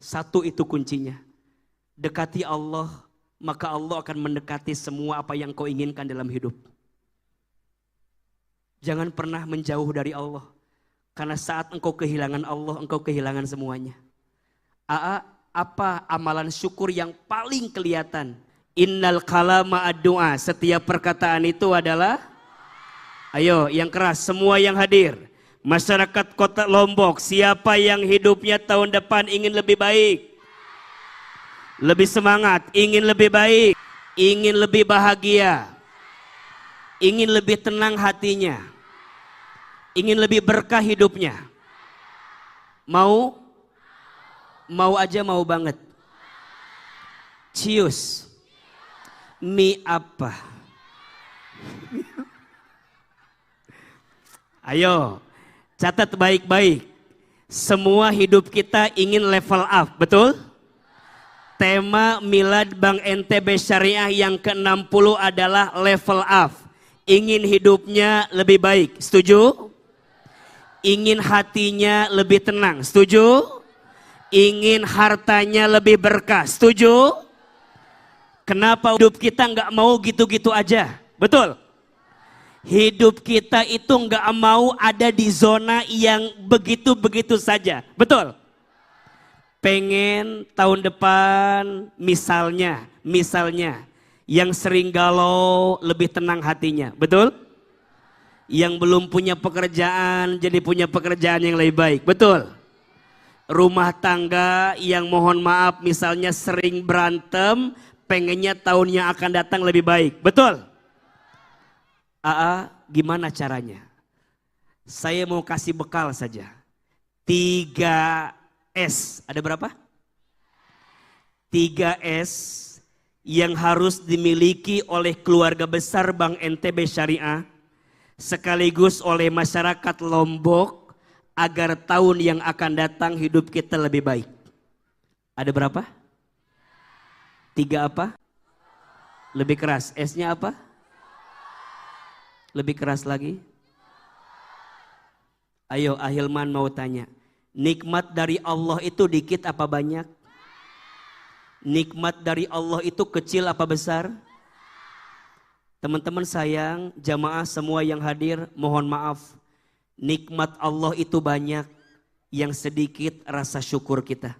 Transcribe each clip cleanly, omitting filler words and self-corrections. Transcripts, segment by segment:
Satu itu kuncinya. Dekati Allah, maka Allah akan mendekati semua apa yang kau inginkan dalam hidup. Jangan pernah menjauh dari Allah. Karena saat engkau kehilangan Allah, engkau kehilangan semuanya. Apa amalan syukur yang paling kelihatan? Innal kalama ad-du'a. Setiap perkataan itu adalah, ayo yang keras, semua yang hadir. Masyarakat Kota Lombok, siapa yang hidupnya tahun depan ingin lebih baik? Lebih semangat, ingin lebih baik, ingin lebih bahagia, ingin lebih tenang hatinya, ingin lebih berkah hidupnya. Mau? Mau aja, mau banget. Cius. Mi apa? Ayo, catat baik-baik. Semua hidup kita ingin level up, betul? Tema Milad Bank NTB Syariah yang ke-60 adalah level up. Ingin hidupnya lebih baik, setuju? Ingin hatinya lebih tenang, setuju? Ingin hartanya lebih berkah, setuju? Kenapa hidup kita nggak mau gitu-gitu aja, betul? Hidup kita itu nggak mau ada di zona yang begitu-begitu saja, betul? Pengen tahun depan misalnya yang sering galau lebih tenang hatinya, betul? Yang belum punya pekerjaan jadi punya pekerjaan yang lebih baik, betul? Rumah tangga yang mohon maaf misalnya sering berantem, pengennya tahun yang akan datang lebih baik, betul? Gimana caranya? Saya mau kasih bekal saja. 3S, ada berapa? 3S yang harus dimiliki oleh keluarga besar Bank NTB Syariah sekaligus oleh masyarakat Lombok agar tahun yang akan datang hidup kita lebih baik. Ada berapa? 3 apa? Lebih keras. S-nya apa? Lebih keras lagi. Ayo Ahilman mau tanya. Nikmat dari Allah itu dikit apa banyak? Nikmat dari Allah itu kecil apa besar? Teman-teman sayang, jamaah semua yang hadir, mohon maaf. Nikmat Allah itu banyak, yang sedikit rasa syukur kita.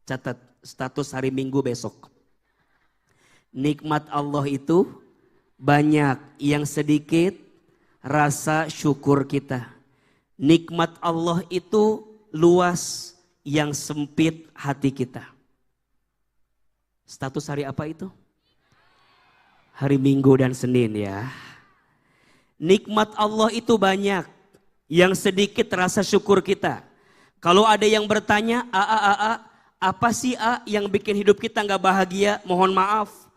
Catat status hari Minggu besok. Nikmat Allah itu banyak, yang sedikit rasa syukur kita. Nikmat Allah itu luas, yang sempit hati kita. Status hari apa itu? Hari Minggu dan Senin ya. Nikmat Allah itu banyak, yang sedikit rasa syukur kita. Kalau ada yang bertanya, apa sih yang bikin hidup kita nggak bahagia? Mohon maaf,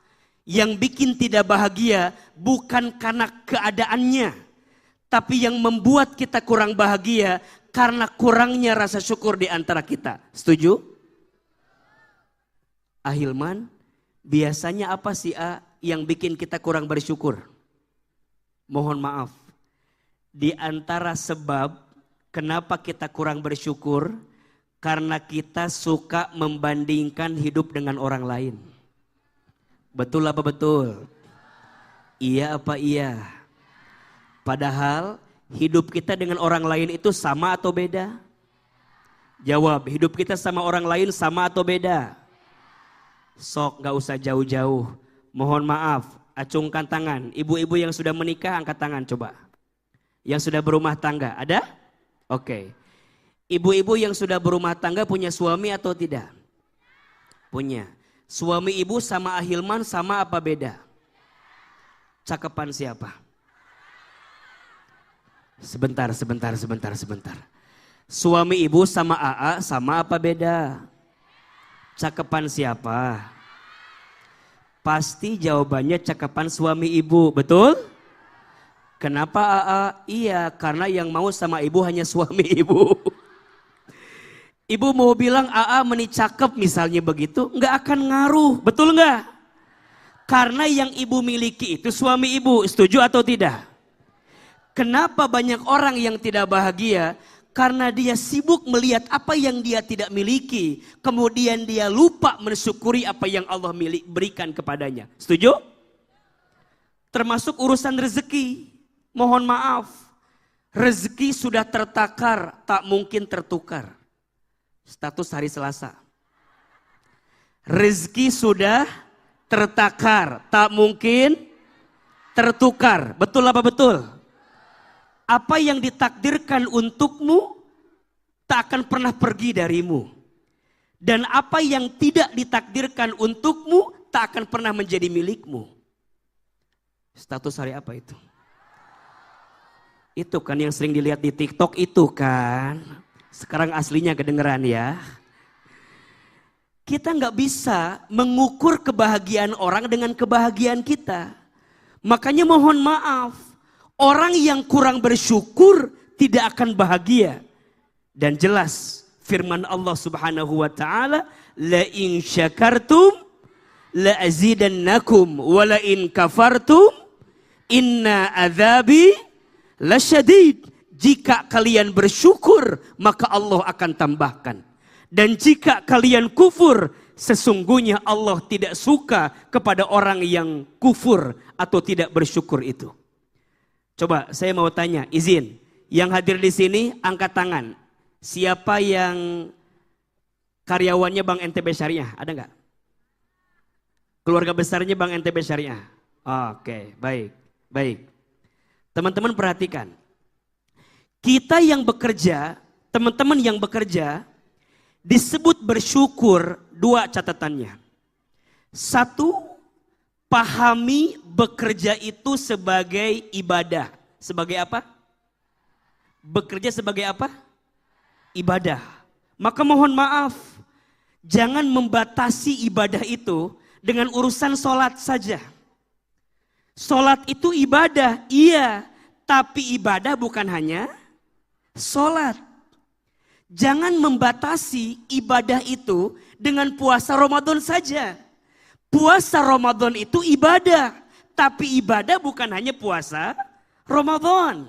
yang bikin tidak bahagia bukan karena keadaannya, tapi yang membuat kita kurang bahagia karena kurangnya rasa syukur di antara kita. Setuju? Ahilman, biasanya apa sih yang bikin kita kurang bersyukur? Mohon maaf, di antara sebab kenapa kita kurang bersyukur, karena kita suka membandingkan hidup dengan orang lain. Betul apa betul? Iya apa iya? Padahal hidup kita dengan orang lain itu sama atau beda? Jawab, hidup kita sama orang lain sama atau beda? Sok gak usah jauh-jauh. Mohon maaf, acungkan tangan. Ibu-ibu yang sudah menikah angkat tangan coba. Yang sudah berumah tangga, ada? Oke. Ibu-ibu yang sudah berumah tangga punya suami atau tidak? Punya. Suami ibu sama Ahilman sama apa beda? Cakepan siapa? Sebentar. Suami ibu sama AA sama apa beda? Cakepan siapa? Pasti jawabannya cakepan suami ibu, betul? Kenapa AA? Iya, karena yang mau sama ibu hanya suami ibu. Ibu mau bilang AA meni cakep misalnya begitu, nggak akan ngaruh, betul nggak? Karena yang ibu miliki itu suami ibu, setuju atau tidak? Kenapa banyak orang yang tidak bahagia? Karena dia sibuk melihat apa yang dia tidak miliki. Kemudian dia lupa mensyukuri apa yang Allah berikan kepadanya. Setuju? Termasuk urusan rezeki. Mohon maaf. Rezeki sudah tertakar, tak mungkin tertukar. Status hari Selasa. Rezeki sudah tertakar, tak mungkin tertukar. Betul apa betul? Apa yang ditakdirkan untukmu tak akan pernah pergi darimu. Dan apa yang tidak ditakdirkan untukmu tak akan pernah menjadi milikmu. Status hari apa itu? Itu kan yang sering dilihat di TikTok itu kan. Sekarang aslinya kedengeran ya. Kita nggak bisa mengukur kebahagiaan orang dengan kebahagiaan kita. Makanya mohon maaf. Orang yang kurang bersyukur tidak akan bahagia. Dan jelas firman Allah Subhanahu wa taala, la in syakartum la azidannakum wa la in kafartum inna adzabi lasyadid. Jika kalian bersyukur maka Allah akan tambahkan. Dan jika kalian kufur sesungguhnya Allah tidak suka kepada orang yang kufur atau tidak bersyukur itu. Coba saya mau tanya, izin. Yang hadir di sini angkat tangan. Siapa yang karyawannya Bank NTB Syariah? Ada nggak? Keluarga besarnya Bank NTB Syariah? Oke, baik, baik. Teman-teman perhatikan. Kita yang bekerja, teman-teman yang bekerja, disebut bersyukur dua catatannya. Satu, pahami bekerja itu sebagai ibadah. Sebagai apa? Bekerja sebagai apa? Ibadah. Maka mohon maaf, jangan membatasi ibadah itu dengan urusan sholat saja. Sholat itu ibadah, iya. Tapi ibadah bukan hanya sholat. Jangan membatasi ibadah itu dengan puasa Ramadan saja. Puasa Ramadan itu ibadah, tapi ibadah bukan hanya puasa Ramadan.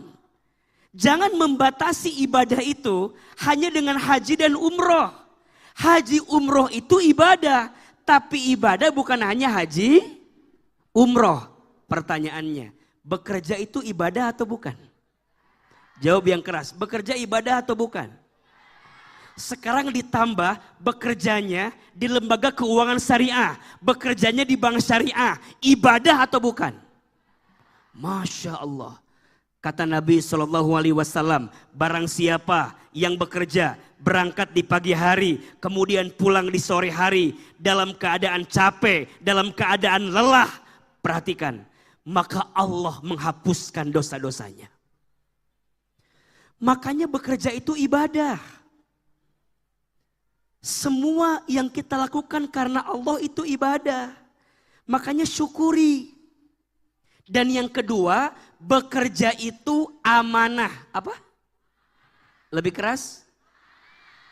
Jangan membatasi ibadah itu hanya dengan haji dan umroh. Haji umroh itu ibadah, tapi ibadah bukan hanya haji umroh. Pertanyaannya, bekerja itu ibadah atau bukan? Jawab yang keras, bekerja ibadah atau bukan? Sekarang ditambah bekerjanya di lembaga keuangan syariah, bekerjanya di bank syariah, ibadah atau bukan? Masya Allah. Kata Nabi SAW, barang siapa yang bekerja berangkat di pagi hari, kemudian pulang di sore hari dalam keadaan capek, dalam keadaan lelah, perhatikan, maka Allah menghapuskan dosa-dosanya. Makanya bekerja itu ibadah. Semua yang kita lakukan karena Allah itu ibadah. Makanya syukuri. Dan yang kedua, bekerja itu amanah. Apa? Lebih keras?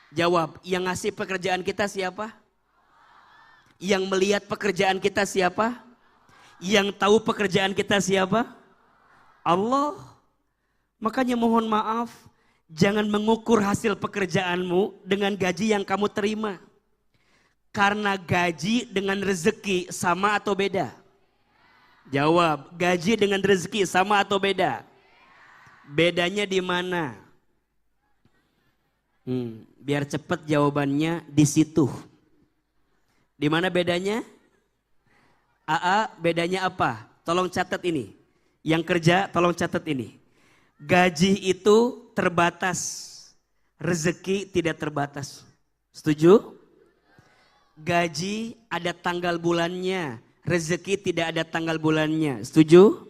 Jawab, yang ngasih pekerjaan kita siapa? Yang melihat pekerjaan kita siapa? Yang tahu pekerjaan kita siapa? Allah. Makanya mohon maaf, jangan mengukur hasil pekerjaanmu dengan gaji yang kamu terima. Karena gaji dengan rezeki sama atau beda? Jawab, gaji dengan rezeki sama atau beda? Bedanya di mana? Biar cepat jawabannya di situ. Di mana bedanya? Bedanya apa? Tolong catat ini. Yang kerja tolong catat ini. Gaji itu terbatas, rezeki tidak terbatas. Setuju? Gaji ada tanggal bulannya, rezeki tidak ada tanggal bulannya. Setuju?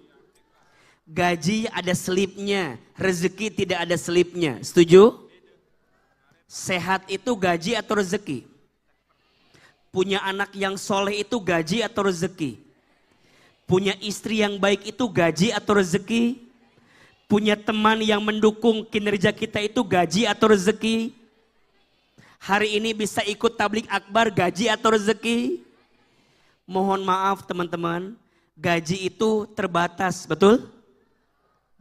Gaji ada selipnya, rezeki tidak ada selipnya. Setuju? Sehat itu gaji atau rezeki? Punya anak yang soleh itu gaji atau rezeki? Punya istri yang baik itu gaji atau rezeki? Punya teman yang mendukung kinerja kita itu gaji atau rezeki? Hari ini bisa ikut tablik akbar gaji atau rezeki? Mohon maaf teman-teman, gaji itu terbatas, betul?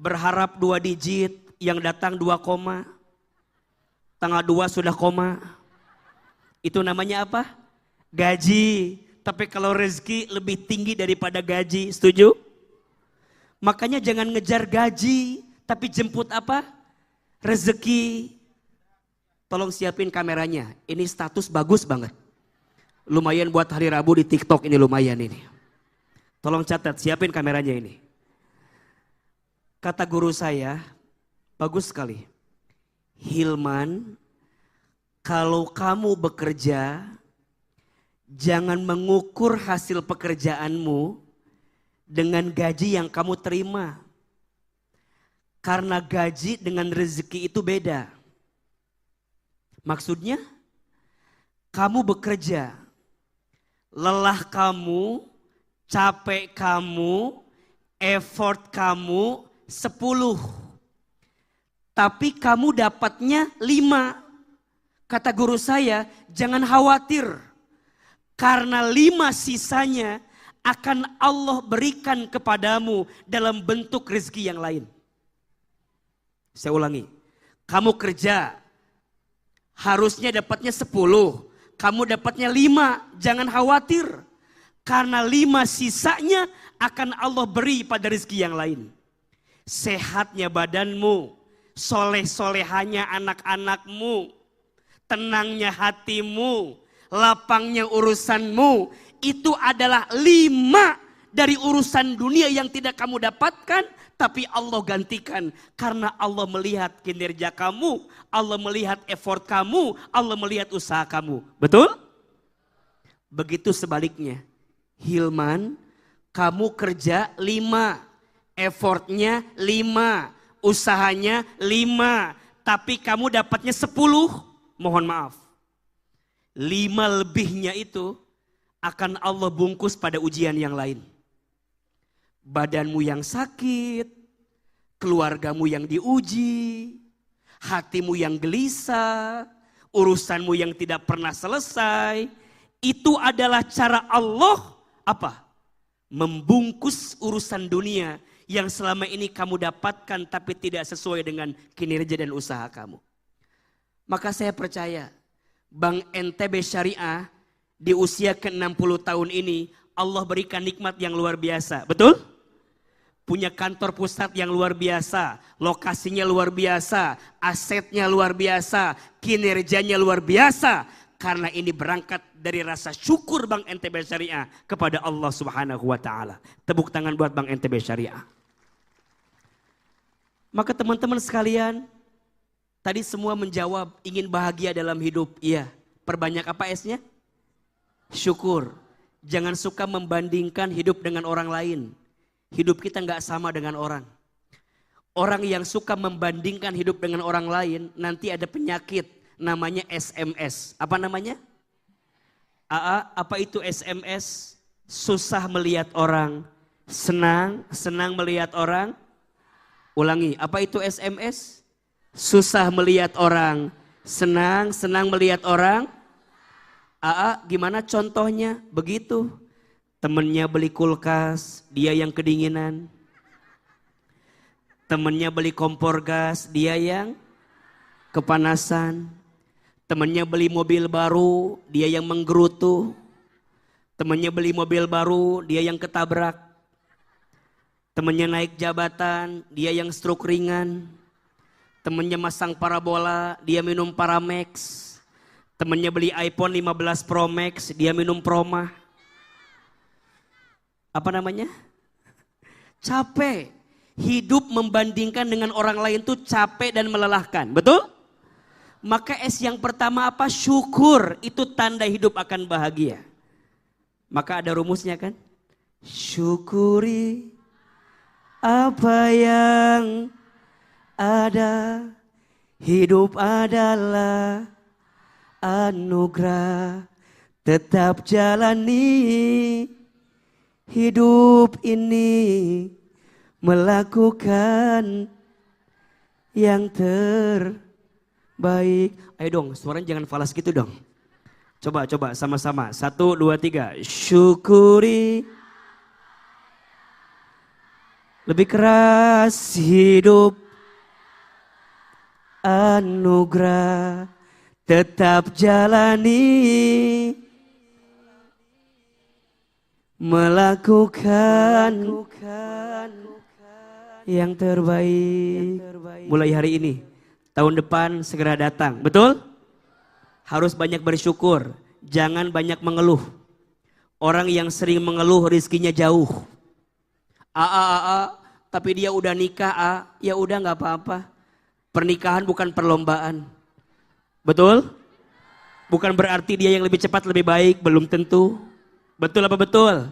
Berharap 2 digit, yang datang 2 koma. tanggal 2 sudah koma. Itu namanya apa? Gaji. Tapi kalau rezeki lebih tinggi daripada gaji, setuju? Makanya jangan ngejar gaji, tapi jemput apa? Rezeki. Tolong siapin kameranya, ini status bagus banget. Lumayan buat hari Rabu di TikTok ini lumayan ini. Tolong catat, siapin kameranya ini. Kata guru saya, bagus sekali. Hilman, kalau kamu bekerja, jangan mengukur hasil pekerjaanmu dengan gaji yang kamu terima. Karena gaji dengan rezeki itu beda. Maksudnya, kamu bekerja, lelah kamu, capek kamu, effort kamu 10. Tapi kamu dapatnya 5. Kata guru saya, jangan khawatir. Karena 5 sisanya akan Allah berikan kepadamu dalam bentuk rezeki yang lain. Saya ulangi, kamu kerja, harusnya dapatnya 10. Kamu dapatnya 5, jangan khawatir. Karena 5 sisanya akan Allah beri pada rezeki yang lain. Sehatnya badanmu, soleh-solehanya anak-anakmu, tenangnya hatimu, lapangnya urusanmu. Itu adalah 5 dari urusan dunia yang tidak kamu dapatkan. Tapi Allah gantikan karena Allah melihat kinerja kamu, Allah melihat effort kamu, Allah melihat usaha kamu. Betul? Begitu sebaliknya. Hilman, kamu kerja 5. Effortnya 5, usahanya 5, tapi kamu dapatnya 10, mohon maaf. 5 lebihnya itu akan Allah bungkus pada ujian yang lain. Badanmu yang sakit, keluargamu yang diuji, hatimu yang gelisah, urusanmu yang tidak pernah selesai. Itu adalah cara Allah apa? Membungkus urusan dunia yang selama ini kamu dapatkan tapi tidak sesuai dengan kinerja dan usaha kamu. Maka saya percaya Bank NTB Syariah di usia ke-60 tahun ini Allah berikan nikmat yang luar biasa. Betul? Punya kantor pusat yang luar biasa, lokasinya luar biasa, asetnya luar biasa, kinerjanya luar biasa. Karena ini berangkat dari rasa syukur Bank NTB Syariah kepada Allah Subhanahu wa taala. Tepuk tangan buat Bank NTB Syariah. Maka teman-teman sekalian, tadi semua menjawab ingin bahagia dalam hidup. Iya, perbanyak apa S-nya? Syukur. Jangan suka membandingkan hidup dengan orang lain. Hidup kita nggak sama dengan orang. Orang yang suka membandingkan hidup dengan orang lain, nanti ada penyakit namanya SMS. Apa namanya? Apa itu SMS? Susah melihat orang, senang melihat orang. Ulangi, apa itu SMS? Susah melihat orang, senang melihat orang. Gimana contohnya? Begitu. Temennya beli kulkas, dia yang kedinginan. Temennya beli kompor gas, dia yang kepanasan. Temennya beli mobil baru, dia yang menggerutu. Temennya beli mobil baru, dia yang ketabrak. Temennya naik jabatan, dia yang stroke ringan. Temennya masang parabola, dia minum Paramex. Temennya beli iPhone 15 Pro Max, dia minum Proma. Apa namanya? Capek. Hidup membandingkan dengan orang lain tuh capek dan melelahkan. Betul? Maka S yang pertama apa? Syukur. Itu tanda hidup akan bahagia. Maka ada rumusnya kan? Syukuri apa yang ada. Hidup adalah anugerah. Tetap jalani hidup ini, melakukan yang terbaik. Ayo dong, suaranya jangan falas gitu dong. Coba sama-sama. 1, 2, 3. Syukuri. Lebih keras hidup. anugerah tetap jalani melakukan yang terbaik. Mulai hari ini, tahun depan segera datang. Betul? Harus banyak bersyukur, jangan banyak mengeluh. Orang yang sering mengeluh rizkinya jauh. Tapi dia udah nikah, ya udah nggak apa-apa. Pernikahan bukan perlombaan. Betul? Bukan berarti dia yang lebih cepat lebih baik, belum tentu. Betul apa betul?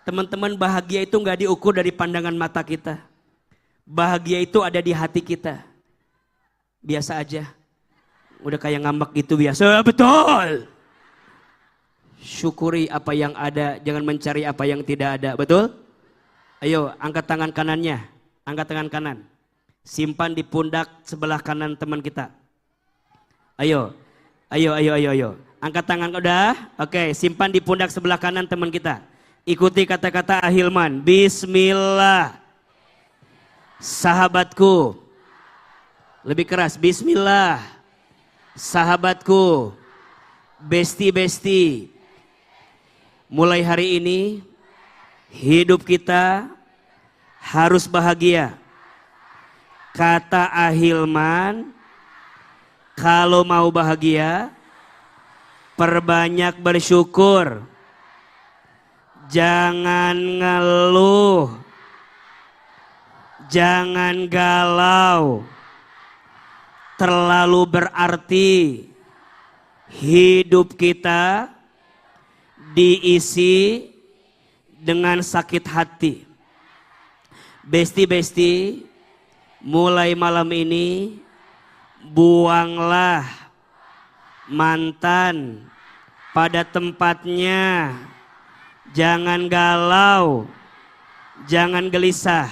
Teman-teman, bahagia itu nggak diukur dari pandangan mata kita. Bahagia itu ada di hati kita. Biasa aja. Udah kayak ngambek gitu biasa. Betul. Syukuri apa yang ada, jangan mencari apa yang tidak ada. Betul? Ayo, angkat tangan kanannya. Angkat tangan kanan. Simpan di pundak sebelah kanan teman kita. Ayo. Angkat tangan udah. Oke, simpan di pundak sebelah kanan teman kita. Ikuti kata-kata Ahilman. Bismillah. Sahabatku. Lebih keras. Bismillah. Sahabatku. Besti-besti. Mulai hari ini hidup kita harus bahagia. Kata Ahilman, kalau mau bahagia, perbanyak bersyukur. Jangan ngeluh. Jangan galau. Terlalu berarti hidup kita diisi dengan sakit hati. Besti-besti, mulai malam ini buanglah mantan pada tempatnya. Jangan galau, jangan gelisah.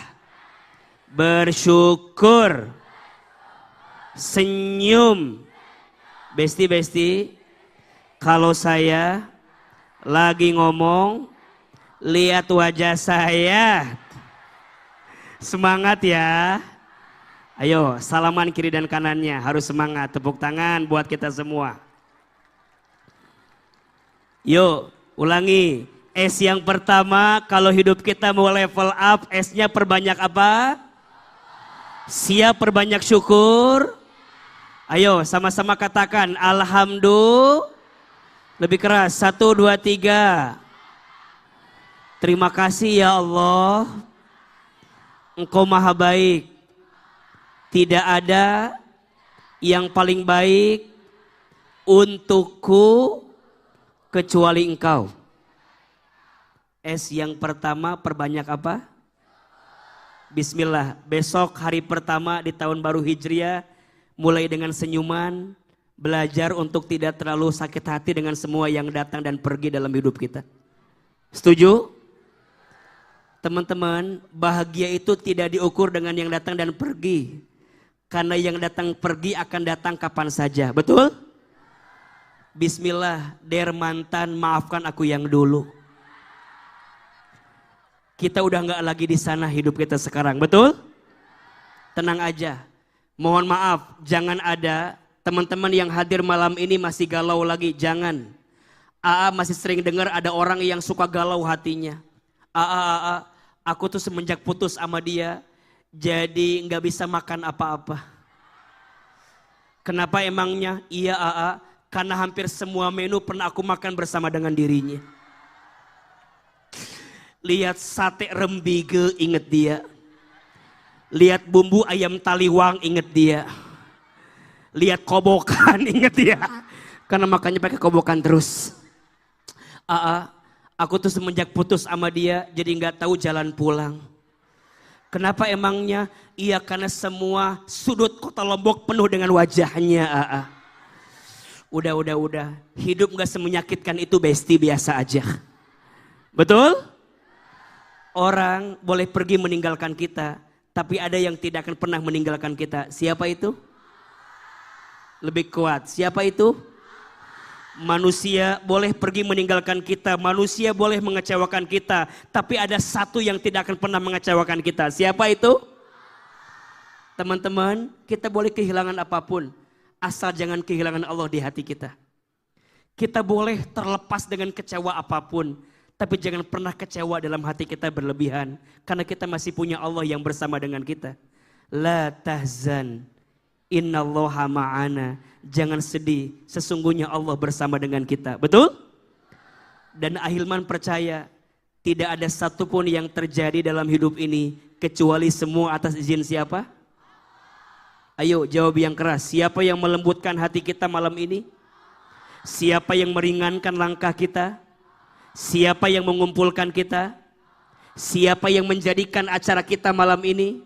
Bersyukur, senyum. Besti-besti, kalau saya lagi ngomong, lihat wajah saya. Semangat ya. Ayo, salaman kiri dan kanannya, harus semangat. Tepuk tangan buat kita semua. Yuk, ulangi. S yang pertama, kalau hidup kita mau level up, S-nya perbanyak apa? Siap perbanyak syukur. Ayo, sama-sama katakan, Alhamdulillah. Lebih keras, 1, 2, 3. Terima kasih ya Allah. Engkau maha baik. Tidak ada yang paling baik untukku kecuali engkau. S yang pertama perbanyak apa? Bismillah. Besok hari pertama di tahun baru Hijriah, mulai dengan senyuman, belajar untuk tidak terlalu sakit hati dengan semua yang datang dan pergi dalam hidup kita. Setuju? Teman-teman, bahagia itu tidak diukur dengan yang datang dan pergi. Karena yang datang pergi akan datang kapan saja. Betul? Bismillah, der mantan, maafkan aku yang dulu. Kita udah nggak lagi di sana hidup kita sekarang, betul? Tenang aja. Mohon maaf, jangan ada teman-teman yang hadir malam ini masih galau lagi, jangan. Masih sering dengar ada orang yang suka galau hatinya. Aku tuh semenjak putus sama dia, jadi nggak bisa makan apa-apa. Kenapa emangnya? Iya karena hampir semua menu pernah aku makan bersama dengan dirinya. Lihat sate rembige, inget dia. Lihat bumbu ayam taliwang, inget dia. Lihat kobokan, inget dia. Karena makannya pakai kobokan terus. Aku tuh semenjak putus sama dia, jadi nggak tahu jalan pulang. Kenapa emangnya? Iya karena semua sudut kota Lombok penuh dengan wajahnya. Udah. Hidup nggak semenyakitkan itu, besti, biasa aja. Betul? Orang boleh pergi meninggalkan kita, tapi ada yang tidak akan pernah meninggalkan kita. Siapa itu? Lebih kuat. Siapa itu? Manusia boleh pergi meninggalkan kita, manusia boleh mengecewakan kita, tapi ada satu yang tidak akan pernah mengecewakan kita. Siapa itu? Teman-teman, kita boleh kehilangan apapun, asal jangan kehilangan Allah di hati kita. Kita boleh terlepas dengan kecewa apapun, tapi jangan pernah kecewa dalam hati kita berlebihan. Karena kita masih punya Allah yang bersama dengan kita. La tahzan, innallaha ma'ana. Jangan sedih, sesungguhnya Allah bersama dengan kita. Betul? Dan Ahilman percaya, tidak ada satupun yang terjadi dalam hidup ini, kecuali semua atas izin siapa? Ayo jawab yang keras, siapa yang melembutkan hati kita malam ini? Siapa yang meringankan langkah kita? Siapa yang mengumpulkan kita? Siapa yang menjadikan acara kita malam ini?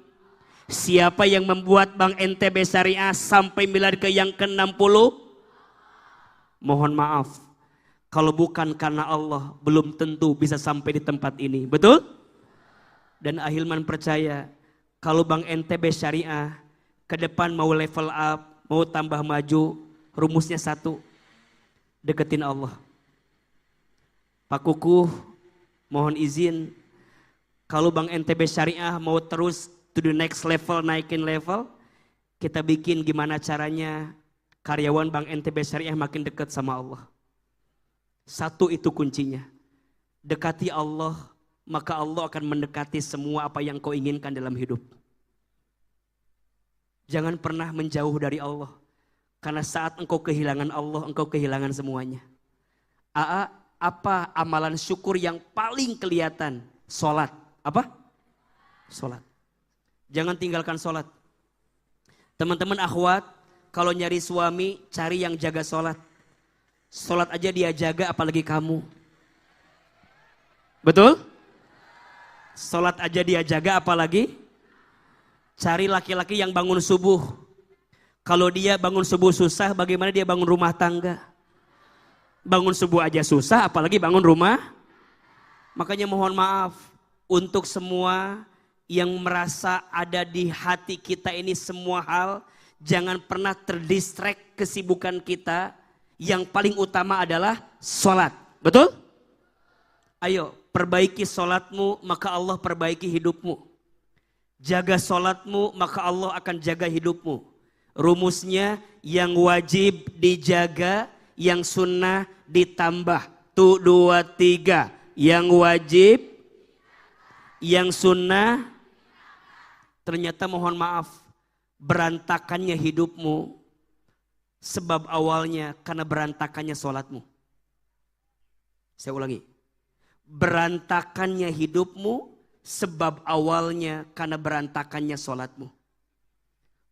Siapa yang membuat Bank NTB Syariah sampai miliar ke yang ke-60? Mohon maaf, kalau bukan karena Allah, belum tentu bisa sampai di tempat ini. Betul? Dan Ahilman percaya, kalau Bank NTB Syariah ke depan mau level up, mau tambah maju, rumusnya satu. Deketin Allah. Pak Kuku, mohon izin, kalau Bank NTB Syariah mau terus to the next level, naikin level, kita bikin gimana caranya karyawan Bank NTB Syariah makin dekat sama Allah. Satu itu kuncinya. Dekati Allah, maka Allah akan mendekati semua apa yang kau inginkan dalam hidup. Jangan pernah menjauh dari Allah. Karena saat engkau kehilangan Allah, engkau kehilangan semuanya. Apa amalan syukur yang paling kelihatan? Sholat. Apa? Sholat. Jangan tinggalkan sholat. Teman-teman akhwat, kalau nyari suami, cari yang jaga sholat. Sholat aja dia jaga, apalagi kamu. Betul? Sholat aja dia jaga, apalagi? Cari laki-laki yang bangun subuh. Kalau dia bangun subuh susah, bagaimana dia bangun rumah tangga? Bangun subuh aja susah, apalagi bangun rumah. Makanya mohon maaf untuk semua yang merasa ada di hati kita ini semua hal. Jangan pernah terdistract kesibukan kita. Yang paling utama adalah sholat. Betul? Ayo perbaiki sholatmu, maka Allah perbaiki hidupmu. Jaga sholatmu, maka Allah akan jaga hidupmu. Rumusnya yang wajib dijaga, yang sunnah ditambah. 1, 2, 3. Yang wajib, yang sunnah. Ternyata mohon maaf, berantakannya hidupmu sebab awalnya karena berantakannya sholatmu. Saya ulangi. Berantakannya hidupmu sebab awalnya karena berantakannya sholatmu.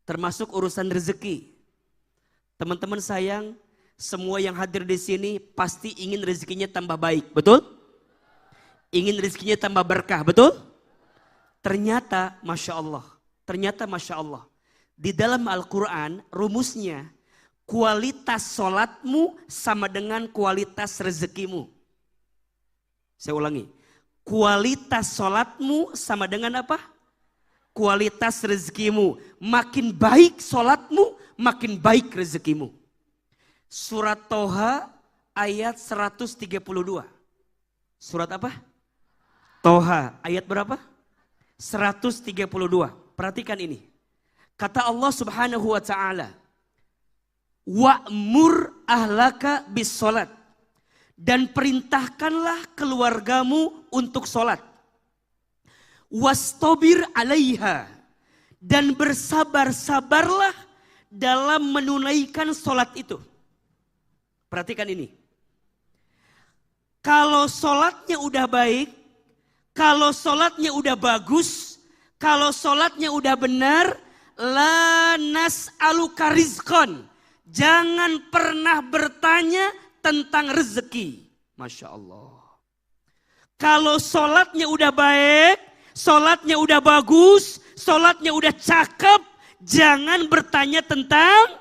Termasuk urusan rezeki. Teman-teman sayang, semua yang hadir di sini pasti ingin rezekinya tambah baik, betul? Ingin rezekinya tambah berkah, betul? Ternyata Masya Allah, di dalam Al-Quran rumusnya, kualitas sholatmu sama dengan kualitas rezekimu. Saya ulangi, kualitas sholatmu sama dengan apa? Kualitas rezekimu. Makin baik sholatmu, makin baik rezekimu. Surat Toha ayat 132. Surat apa? Toha ayat berapa? 132. Perhatikan ini. Kata Allah Subhanahu wa ta'ala, wa'mur ahlaka bis sholat. Dan perintahkanlah keluargamu untuk sholat. Wastobir alaiha, dan bersabar-sabarlah dalam menunaikan sholat itu. Perhatikan ini. Kalau sholatnya udah baik, kalau sholatnya udah bagus, kalau sholatnya udah benar, la nas'aluka rizqan. Jangan pernah bertanya tentang rezeki. Masya Allah. Kalau sholatnya udah baik, sholatnya udah bagus, sholatnya udah cakep, jangan bertanya tentang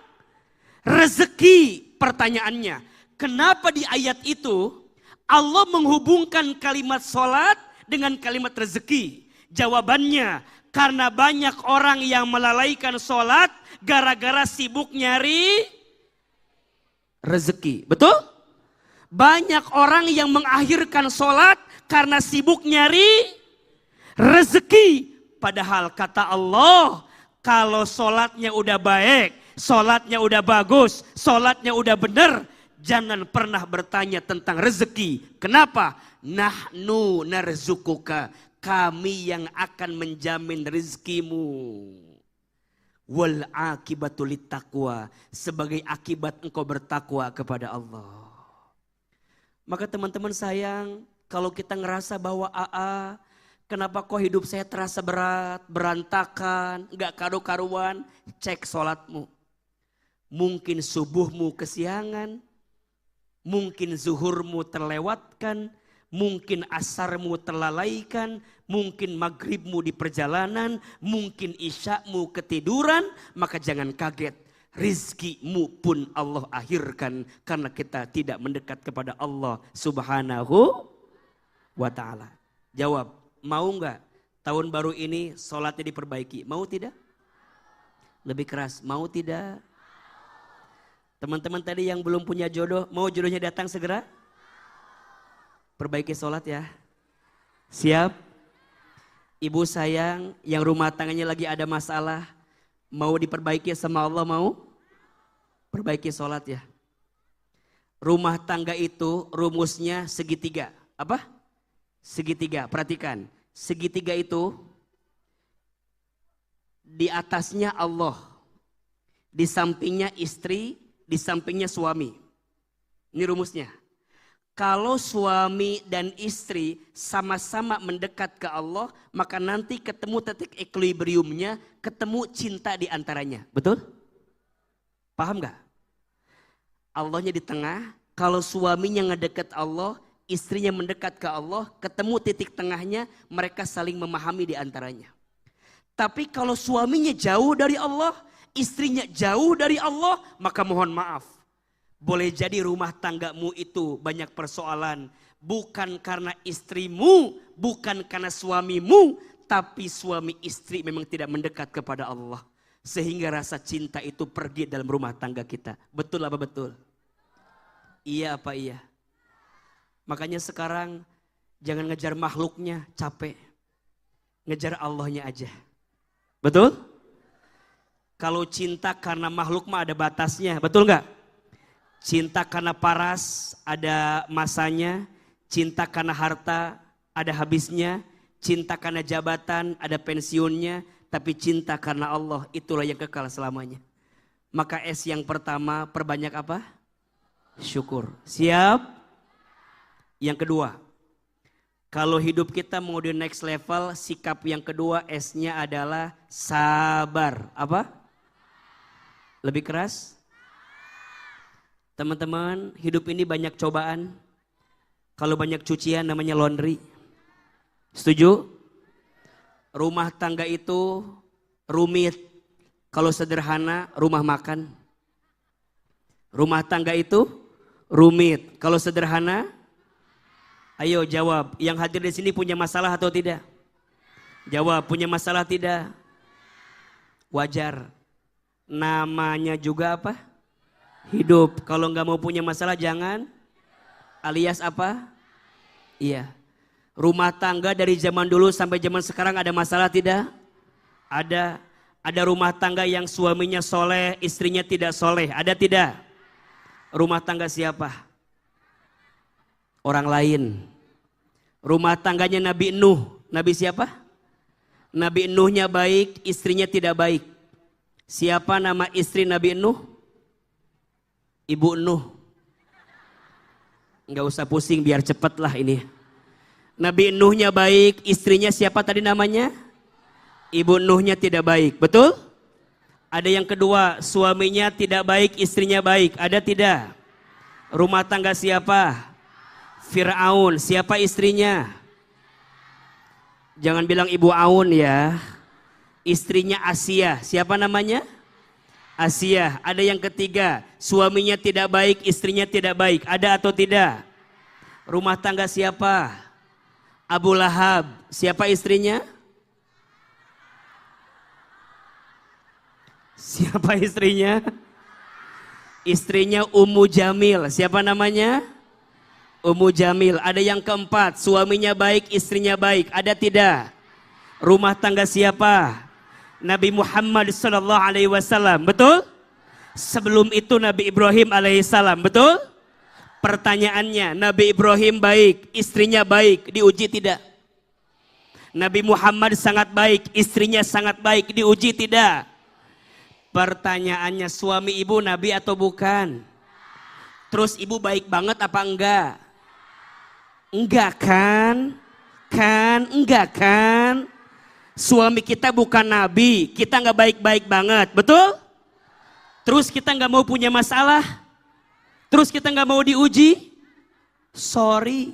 rezeki. Pertanyaannya, kenapa di ayat itu Allah menghubungkan kalimat sholat dengan kalimat rezeki? Jawabannya, karena banyak orang yang melalaikan sholat gara-gara sibuk nyari rezeki. Betul? Banyak orang yang mengakhirkan sholat karena sibuk nyari rezeki. Padahal kata Allah, Kalau sholatnya udah baik, sholatnya udah bagus, sholatnya udah benar, jangan pernah bertanya tentang rezeki. Kenapa? Nahnu narzukuka, kami yang akan menjamin rezekimu. Wal akibatul taqwa, sebagai akibat engkau bertakwa kepada Allah. Maka teman-teman sayang, kalau kita ngerasa bahwa kenapa kok hidup saya terasa berat, berantakan, gak karu-karuan, cek sholatmu. Mungkin subuhmu kesiangan, mungkin zuhurmu terlewatkan, mungkin asarmu terlalaikan, mungkin maghribmu di perjalanan, mungkin isyakmu ketiduran, maka jangan kaget. Rizkimu pun Allah akhirkan karena kita tidak mendekat kepada Allah Subhanahu wa ta'ala. Jawab, mau nggak tahun baru ini sholatnya diperbaiki? Mau tidak? Lebih keras, mau tidak? Teman-teman tadi yang belum punya jodoh, mau jodohnya datang segera? Perbaiki sholat ya. Siap? Ibu sayang yang rumah tangganya lagi ada masalah, mau diperbaiki sama Allah, mau? Perbaiki sholat ya. Rumah tangga itu rumusnya segitiga. Apa? Segitiga, perhatikan. Segitiga itu di atasnya Allah, di sampingnya istri, di sampingnya suami. Ini rumusnya. Kalau suami dan istri sama-sama mendekat ke Allah, maka nanti ketemu titik equilibriumnya, ketemu cinta di antaranya. Betul? Paham gak? Allahnya di tengah, kalau suaminya ngedekat Allah, istrinya mendekat ke Allah, ketemu titik tengahnya, mereka saling memahami di antaranya. Tapi kalau suaminya jauh dari Allah, istrinya jauh dari Allah, maka mohon maaf. Boleh jadi rumah tanggamu itu banyak persoalan. Bukan karena istrimu, bukan karena suamimu, tapi suami istri memang tidak mendekat kepada Allah. Sehingga rasa cinta itu pergi dalam rumah tangga kita. Betul apa betul? Iya apa iya? Makanya sekarang jangan ngejar makhluknya, capek. Ngejar Allahnya aja. Betul? Kalau cinta karena makhluk mah ada batasnya, betul nggak? Cinta karena paras ada masanya, cinta karena harta ada habisnya, cinta karena jabatan ada pensiunnya, tapi cinta karena Allah itulah yang kekal selamanya. Maka yang pertama, perbanyak apa? Syukur. Siap? Yang kedua, kalau hidup kita mau di next level, sikap yang kedua S-nya adalah sabar. Apa? Lebih keras? Teman-teman, hidup ini banyak cobaan. Kalau banyak cucian namanya laundry. Setuju? Rumah tangga itu rumit. Kalau sederhana, rumah makan. Rumah tangga itu rumit. Kalau sederhana, ayo jawab. Yang hadir di sini punya masalah atau tidak? Jawab, punya masalah tidak? Wajar. Namanya juga apa? Hidup. Kalau nggak mau punya masalah jangan. Alias apa? Iya. Rumah tangga dari zaman dulu sampai zaman sekarang ada masalah tidak? Ada. Ada rumah tangga yang suaminya soleh, istrinya tidak soleh. Ada tidak? Rumah tangga siapa? Orang lain. Rumah tangganya Nabi Nuh. Nabi siapa? Nabi Nuhnya baik, istrinya tidak baik. Siapa nama istri Nabi Nuh? Ibu Nuh. Enggak usah pusing biar cepet lah ini. Nabi Nuhnya baik, istrinya siapa tadi namanya? Ibu Nuhnya tidak baik, betul? Ada yang kedua, suaminya tidak baik, istrinya baik. Ada tidak? Rumah tangga siapa? Fir'aun. Siapa istrinya? Jangan bilang Ibu Aun ya. Istrinya Asia. Siapa namanya? Asia. Ada yang ketiga, suaminya tidak baik, istrinya tidak baik. Ada atau tidak? Rumah tangga siapa? Abu Lahab. Siapa istrinya? Siapa istrinya? Istrinya Ummu Jamil. Siapa namanya? Ummu Jamil. Ada yang keempat, suaminya baik, istrinya baik. Ada tidak? Rumah tangga siapa? Nabi Muhammad sallallahu alaihi wasallam, betul? Sebelum itu Nabi Ibrahim alaihissalam, betul? Pertanyaannya, Nabi Ibrahim baik, istrinya baik, diuji tidak? Nabi Muhammad sangat baik, istrinya sangat baik, diuji tidak? Pertanyaannya, suami ibu Nabi atau bukan? Terus ibu baik banget apa enggak? Enggak kan? Enggak kan? Suami kita bukan Nabi, kita enggak baik-baik banget, betul? Terus kita enggak mau punya masalah? Terus kita enggak mau diuji? Sorry.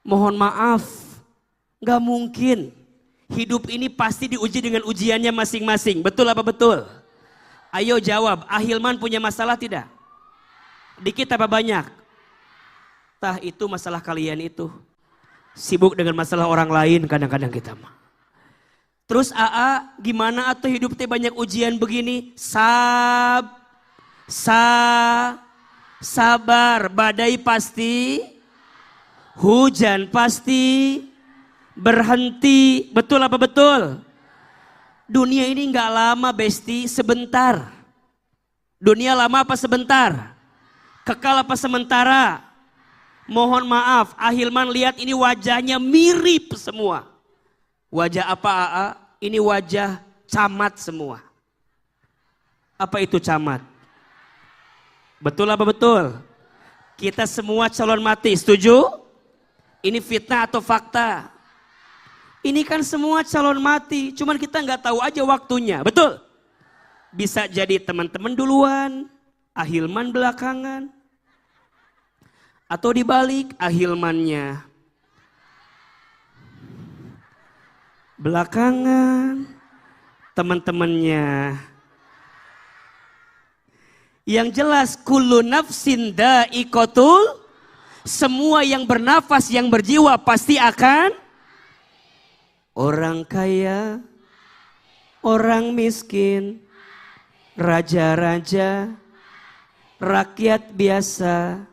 Mohon maaf, enggak mungkin. Hidup ini pasti diuji dengan ujiannya masing-masing, betul apa betul? Ayo jawab, Ahilman punya masalah tidak? Dikit apa banyak? Tah itu masalah kalian itu. Sibuk dengan masalah orang lain kadang-kadang kita mah. Terus AA gimana atau hidup teh banyak ujian begini? Sabar, badai pasti, hujan pasti, berhenti, betul apa betul? Dunia ini nggak lama besti, sebentar. Dunia lama apa sebentar? Kekal apa sementara? Mohon maaf, Ahilman lihat ini wajahnya mirip semua. Wajah apa AA? Ini wajah camat semua. Apa itu camat? Betul apa betul? Kita semua calon mati, setuju? Ini fitnah atau fakta? Ini kan semua calon mati, cuman kita nggak tahu aja waktunya, betul? Bisa jadi teman-teman duluan, Ahilman belakangan. Atau dibalik, Ahilmannya belakangan, teman-temannya. Yang jelas, kullu nafsin da'iqatul, semua yang bernafas, yang berjiwa pasti akan. Orang kaya, orang miskin, raja-raja, rakyat biasa,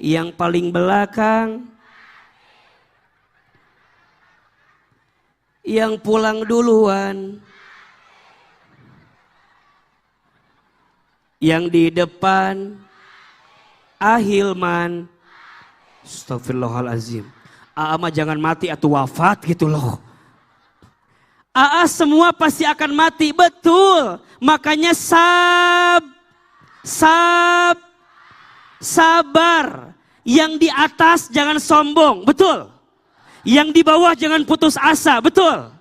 yang paling belakang, yang pulang duluan, yang di depan, Ahilman. Astagfirullahaladzim. AA mah jangan mati atau wafat gitu loh. AA semua pasti akan mati, betul. Makanya sabar. Yang di atas jangan sombong, betul. Yang di bawah jangan putus asa, betul.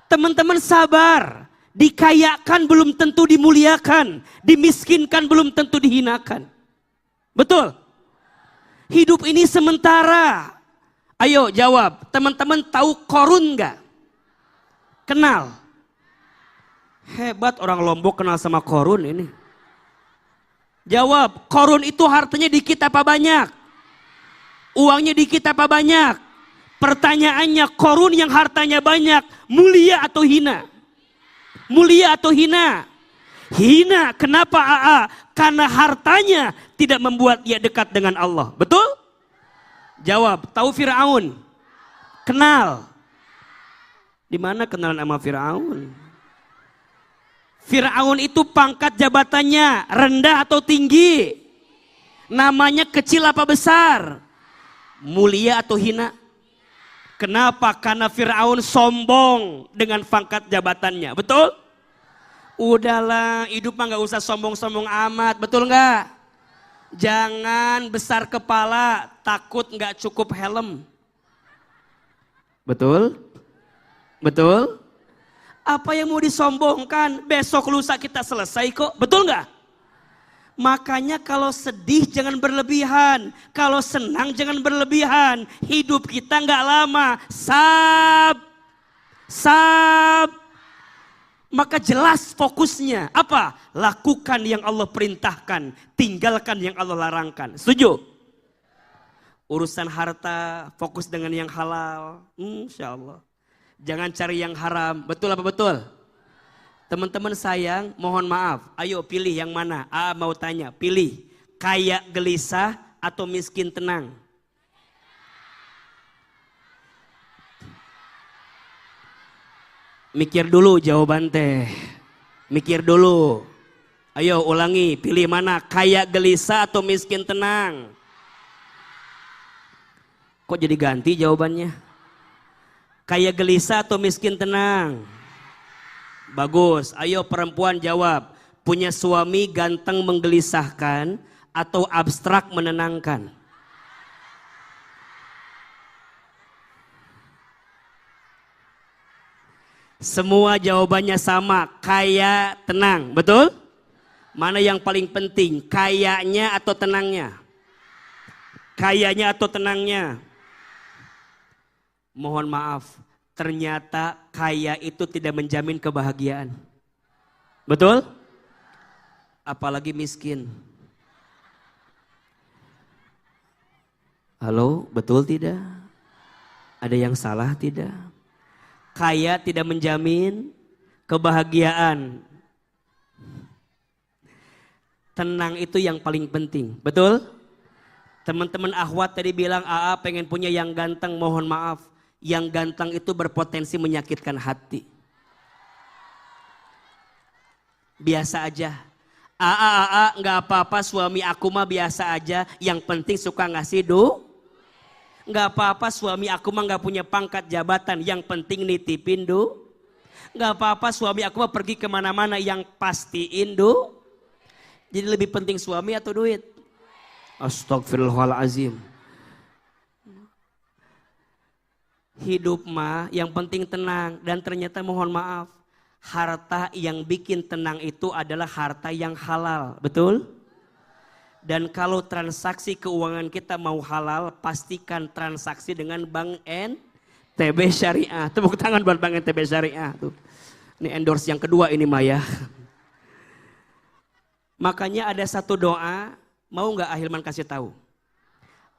Teman-teman sabar. Dikayakan belum tentu dimuliakan. Dimiskinkan belum tentu dihinakan. Betul. Hidup ini sementara. Ayo jawab, teman-teman tahu Korun nggak? Kenal? Hebat orang Lombok kenal sama Korun ini. Jawab, Korun itu hartanya dikit apa banyak? Uangnya dikit apa banyak? Pertanyaannya, Korun yang hartanya banyak, mulia atau hina? Mulia atau hina? Hina, kenapa AA? Karena hartanya tidak membuat dia dekat dengan Allah, betul? Jawab, tahu Fir'aun? Kenal. Di mana kenalan sama Fir'aun? Fir'aun itu pangkat jabatannya rendah atau tinggi? Namanya kecil apa besar? Mulia atau hina? Kenapa? Karena Fir'aun sombong dengan pangkat jabatannya, betul? Udahlah, hidup mah gak usah sombong-sombong amat, betul gak? Jangan besar kepala, takut nggak cukup helm. Betul? Betul? Apa yang mau disombongkan? Besok lusa kita selesai kok. Betul nggak? Makanya kalau sedih jangan berlebihan. Kalau senang jangan berlebihan. Hidup kita nggak lama. Maka jelas fokusnya. Apa? Lakukan yang Allah perintahkan. Tinggalkan yang Allah larangkan. Setuju? Urusan harta, fokus dengan yang halal. Insya Allah. Jangan cari yang haram. Betul apa betul? Teman-teman sayang, mohon maaf. Ayo pilih yang mana? Mau tanya, pilih. Kaya gelisah atau miskin tenang? Mikir dulu jawaban teh. Mikir dulu. Ayo ulangi, pilih mana? Kaya gelisah atau miskin tenang? Kok jadi ganti jawabannya? Kaya gelisah atau miskin tenang? Bagus, ayo perempuan jawab. Punya suami ganteng menggelisahkan atau abstrak menenangkan? Semua jawabannya sama, kaya tenang, betul? Mana yang paling penting, kayanya atau tenangnya? Kayanya atau tenangnya? Mohon maaf, ternyata kaya itu tidak menjamin kebahagiaan. Betul? Apalagi miskin. Halo, betul tidak? Ada yang salah tidak? Kaya tidak menjamin kebahagiaan. Tenang itu yang paling penting, betul? Teman-teman akhwat tadi bilang AA pengen punya yang ganteng, mohon maaf. Yang ganteng itu berpotensi menyakitkan hati. Biasa aja. AA nggak apa-apa, suami aku mah biasa aja. Yang penting suka ngasih Nggak apa-apa, suami aku mah nggak punya pangkat jabatan. Yang penting nitipin Nggak apa-apa, suami aku mah pergi kemana-mana. Yang pastiin Jadi lebih penting suami atau duit? Astagfirullahaladzim. Hidup mah yang penting tenang. Dan ternyata mohon maaf, harta yang bikin tenang itu adalah harta yang halal. Betul? Dan kalau transaksi keuangan kita mau halal, pastikan transaksi dengan Bank NTB Syariah. Tepuk tangan buat Bank NTB Syariah. Tuh. Ini endorse yang kedua ini Maya. Makanya ada satu doa, mau nggak Ahilman kasih tahu?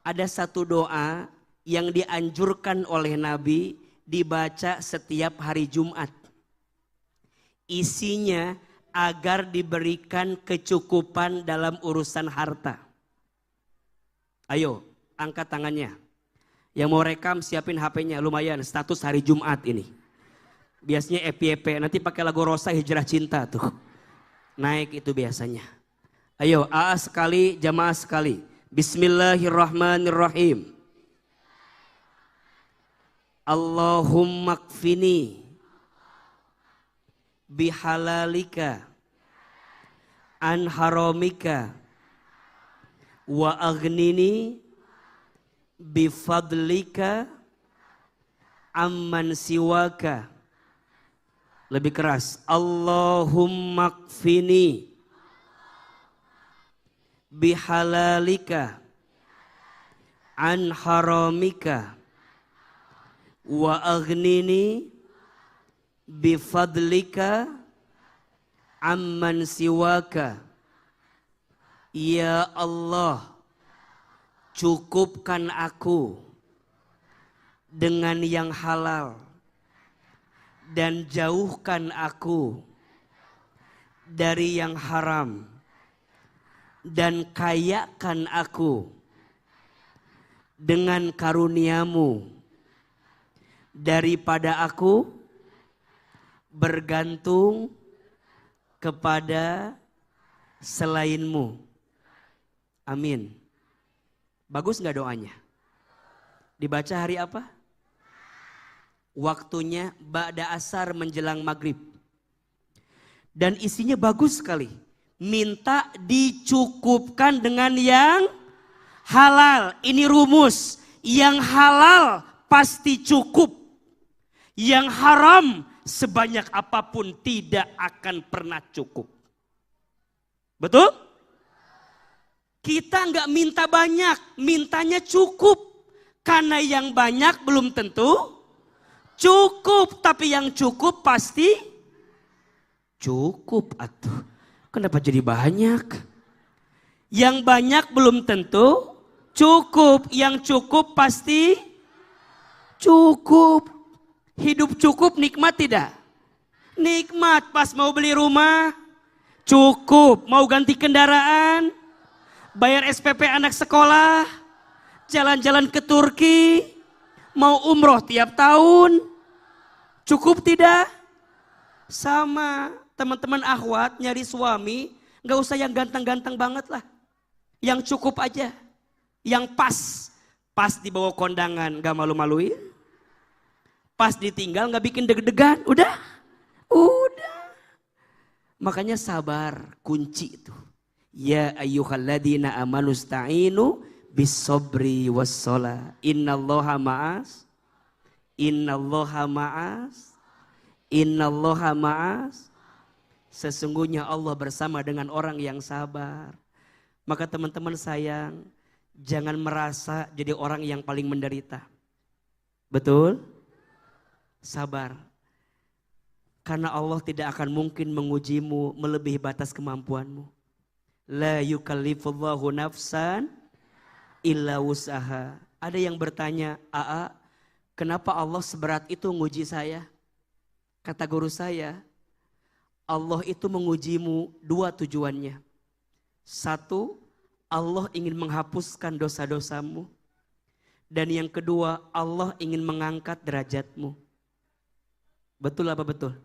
Ada satu doa yang dianjurkan oleh Nabi dibaca setiap hari Jumat. Isinya agar diberikan kecukupan dalam urusan harta. Ayo, angkat tangannya. Yang mau rekam siapin HP-nya, lumayan status hari Jumat ini. Biasanya FYP, nanti pakai lagu Rosa Hijrah Cinta tuh. Naik itu biasanya. Ayo, AA sekali, jamaah sekali. Bismillahirrahmanirrahim. Allahumma kfini bihalalika an haramika wa aghnini bifadlika amman siwaka. Lebih keras. Allahumma kfini bihalalika an haramika wa aghnini bifadlika amman siwaka. Ya Allah, cukupkan aku dengan yang halal dan jauhkan aku dari yang haram, dan kayakan aku dengan karuniamu daripada aku bergantung kepada selainmu. Amin. Bagus nggak doanya? Dibaca hari apa? Waktunya ba'da asar menjelang maghrib. Dan isinya bagus sekali. Minta dicukupkan dengan yang halal. Ini rumus. Yang halal pasti cukup. Yang haram sebanyak apapun tidak akan pernah cukup. Betul? Kita nggak minta banyak, mintanya cukup. Karena yang banyak belum tentu cukup. Tapi yang cukup pasti cukup atuh. Kenapa jadi banyak? Yang banyak belum tentu cukup. Yang cukup pasti cukup. Hidup cukup nikmat tidak? Nikmat. Pas mau beli rumah cukup. Mau ganti kendaraan, bayar SPP anak sekolah, jalan-jalan ke Turki, mau umroh tiap tahun, cukup tidak? Sama teman-teman akhwat nyari suami, gak usah yang ganteng-ganteng banget lah. Yang cukup aja, yang pas. Pas dibawa kondangan gak malu-maluin. Pas ditinggal gak bikin deg-degan, udah. Makanya sabar, kunci itu. Ya ayyuhalladzina amanu sta'inu bis-sabri was-shalah. Innallaha ma'as. Sesungguhnya Allah bersama dengan orang yang sabar. Maka teman-teman sayang, jangan merasa jadi orang yang paling menderita. Betul? Sabar. Karena Allah tidak akan mungkin mengujimu melebihi batas kemampuanmu. La yukallifullahu nafsan illa wus'aha. Ada yang bertanya, "Aa, kenapa Allah seberat itu nguji saya?" Kata guru saya, Allah itu mengujimu dua tujuannya. Satu, Allah ingin menghapuskan dosa-dosamu. Dan yang kedua, Allah ingin mengangkat derajatmu. Betul apa betul?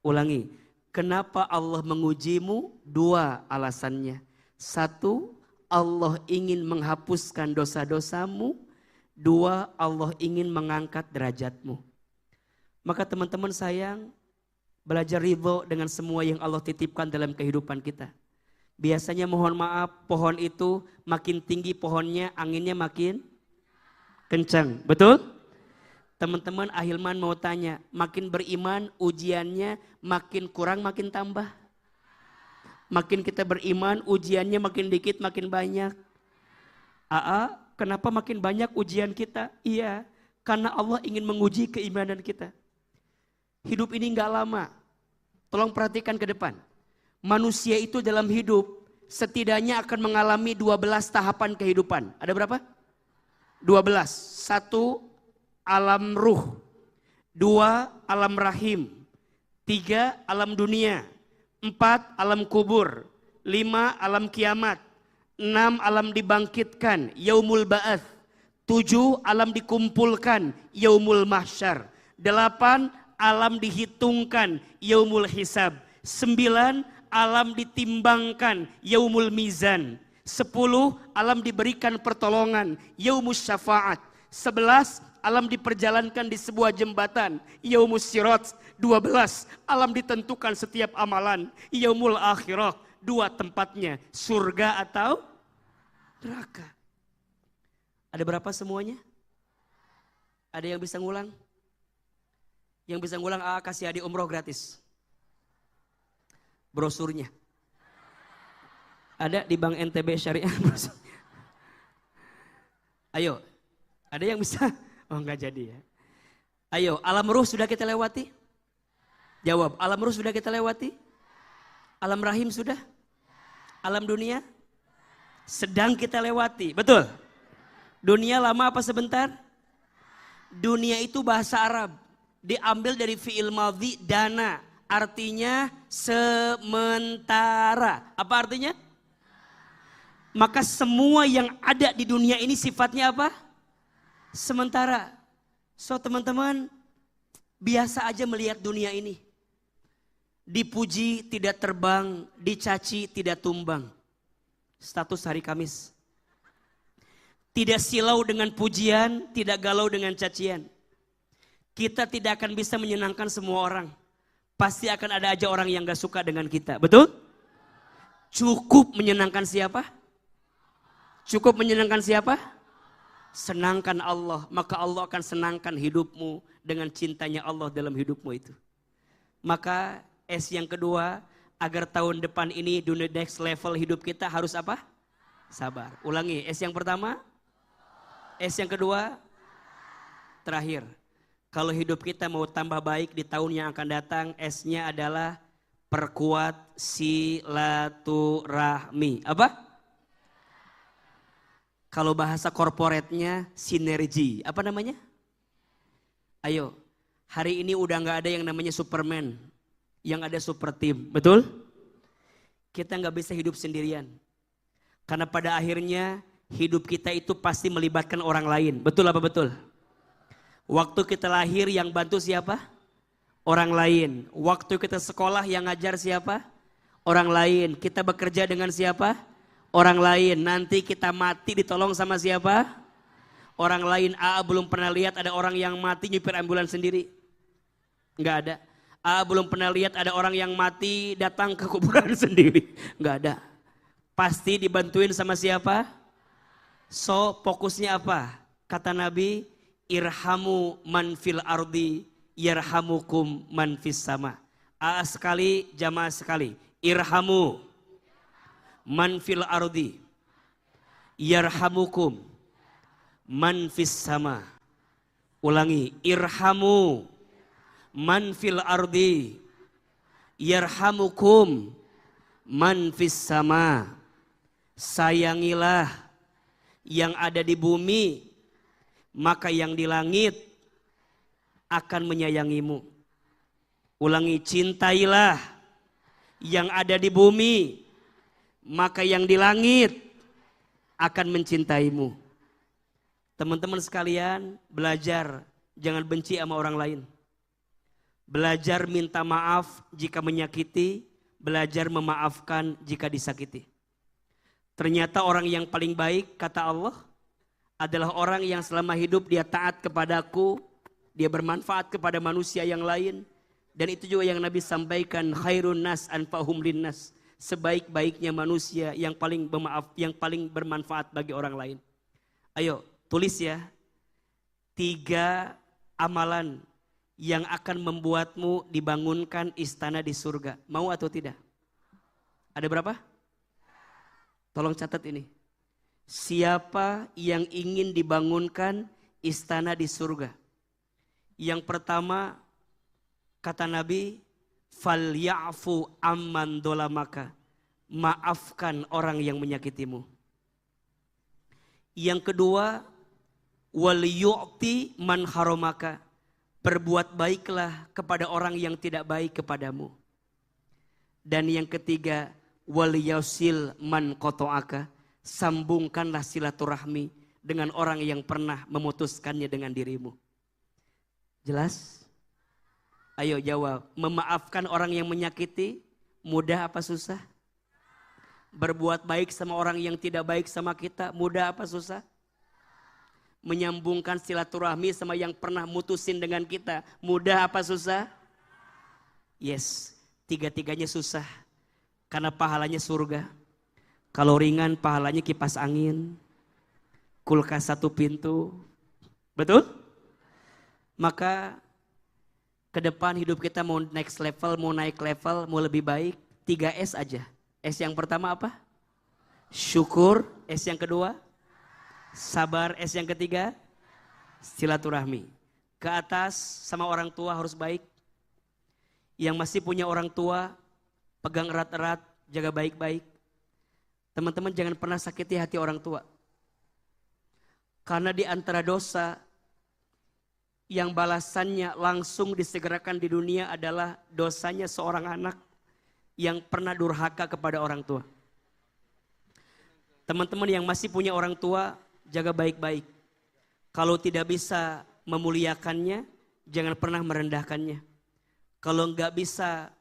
Ulangi, kenapa Allah mengujimu? Dua alasannya. Satu, Allah ingin menghapuskan dosa-dosamu. Dua, Allah ingin mengangkat derajatmu. Maka teman-teman sayang, belajar ridho dengan semua yang Allah titipkan dalam kehidupan kita. Biasanya mohon maaf, pohon itu makin tinggi pohonnya, anginnya makin kencang. Betul? Teman-teman Ahilman mau tanya, makin beriman ujiannya makin kurang makin tambah? Makin kita beriman ujiannya makin dikit makin banyak? Kenapa makin banyak ujian kita? Iya, karena Allah ingin menguji keimanan kita. Hidup ini gak lama. Tolong perhatikan ke depan. Manusia itu dalam hidup setidaknya akan mengalami 12 tahapan kehidupan. Ada berapa? 12. Satu, alam ruh. 2, alam rahim. 3, alam dunia. 4, alam kubur. 5, alam kiamat. 6, alam dibangkitkan, yaumul ba'ats. 7, alam dikumpulkan, yaumul mahsyar. 8, alam dihitungkan, yaumul hisab. 9, alam ditimbangkan, yaumul mizan. 10, alam diberikan pertolongan, yaumus syafa'at. 11, alam diperjalankan di sebuah jembatan, yaumus sirat. 12, alam ditentukan setiap amalan, yaumul akhirah. 2 tempatnya, surga atau neraka. Ada berapa semuanya? Ada yang bisa ngulang? Yang bisa ngulang, kasih adik umroh gratis. Brosurnya. Ada di Bank NTB Syariah. Ayo, ada yang bisa? Oh enggak jadi ya. Ayo, alam ruh sudah kita lewati? Jawab, alam ruh sudah kita lewati? Alam rahim sudah? Alam dunia? Sedang kita lewati, betul? Dunia lama apa sebentar? Dunia itu bahasa Arab. Diambil dari fi'il madhi dana. Artinya sementara. Apa artinya? Maka semua yang ada di dunia ini sifatnya apa? Sementara. So teman-teman, biasa aja melihat dunia ini. Dipuji tidak terbang, dicaci tidak tumbang. Status hari Kamis. Tidak silau dengan pujian, tidak galau dengan cacian. Kita tidak akan bisa menyenangkan semua orang. Pasti akan ada aja orang yang gak suka dengan kita. Betul? Cukup menyenangkan siapa? Cukup menyenangkan siapa? Senangkan Allah. Maka Allah akan senangkan hidupmu dengan cintanya Allah dalam hidupmu itu. Maka S yang kedua, agar tahun depan ini di next level hidup kita harus apa? Sabar. Ulangi, S yang pertama. S yang kedua. Terakhir. Kalau hidup kita mau tambah baik di tahun yang akan datang, S-nya adalah perkuat silaturahmi. Apa? Kalau bahasa korporatnya sinergi. Apa namanya? Ayo, hari ini udah gak ada yang namanya Superman. Yang ada super team, betul? Kita gak bisa hidup sendirian. Karena pada akhirnya hidup kita itu pasti melibatkan orang lain. Betul apa betul? Waktu kita lahir yang bantu siapa? Orang lain. Waktu kita sekolah yang ngajar siapa? Orang lain. Kita bekerja dengan siapa? Orang lain. Nanti kita mati ditolong sama siapa? Orang lain. AA belum pernah lihat ada orang yang mati nyupir ambulans sendiri. Enggak ada. AA belum pernah lihat ada orang yang mati datang ke kuburan sendiri. Enggak ada. Pasti dibantuin sama siapa? So fokusnya apa? Kata Nabi, irhamu man fil ardi yarhamukum man fis sama. AA sekali, jamaah sekali. Irhamu man fil ardi yarhamukum man fis sama. Ulangi, irhamu man fil ardi yarhamukum man fis sama. Sayangilah yang ada di bumi, maka yang di langit akan menyayangimu. Ulangi, cintailah yang ada di bumi, maka yang di langit akan mencintaimu. Teman-teman sekalian, belajar jangan benci sama orang lain. Belajar minta maaf jika menyakiti, belajar memaafkan jika disakiti. Ternyata orang yang paling baik, kata Allah, adalah orang yang selama hidup dia taat kepadaku, dia bermanfaat kepada manusia yang lain. Dan itu juga yang Nabi sampaikan, khairun nas anfa'hum linnas. Sebaik-baiknya manusia yang paling bermaaf, yang paling bermanfaat bagi orang lain. Ayo tulis ya, 3 amalan yang akan membuatmu dibangunkan istana di surga. Mau atau tidak? Ada berapa? Tolong catat ini. Siapa yang ingin dibangunkan istana di surga? Yang pertama, kata Nabi, falyafu amman dolamaka. Maafkan orang yang menyakitimu. Yang kedua, wal yu'ti man haramaka. Berbuat baiklah kepada orang yang tidak baik kepadamu. Dan yang ketiga, wal yasil man qata'aka. Sambungkanlah silaturahmi dengan orang yang pernah memutuskannya dengan dirimu. Jelas? Ayo jawab. Memaafkan orang yang menyakiti mudah apa susah? Berbuat baik sama orang yang tidak baik sama kita mudah apa susah? Menyambungkan silaturahmi sama yang pernah mutusin dengan kita mudah apa susah? Yes, 3-tiganya susah. Karena pahalanya surga. Kalau ringan pahalanya kipas angin, kulkas 1 pintu. Betul? Maka ke depan hidup kita mau next level, mau naik level, mau lebih baik, 3S aja. S yang pertama apa? Syukur. S yang kedua? Sabar. S yang ketiga? Silaturahmi. Ke atas sama orang tua harus baik. Yang masih punya orang tua, pegang erat-erat, jaga baik-baik. Teman-teman jangan pernah sakiti hati orang tua. Karena di antara dosa yang balasannya langsung disegerakan di dunia adalah dosanya seorang anak yang pernah durhaka kepada orang tua. Teman-teman yang masih punya orang tua, jaga baik-baik. Kalau tidak bisa memuliakannya, jangan pernah merendahkannya. Kalau enggak bisa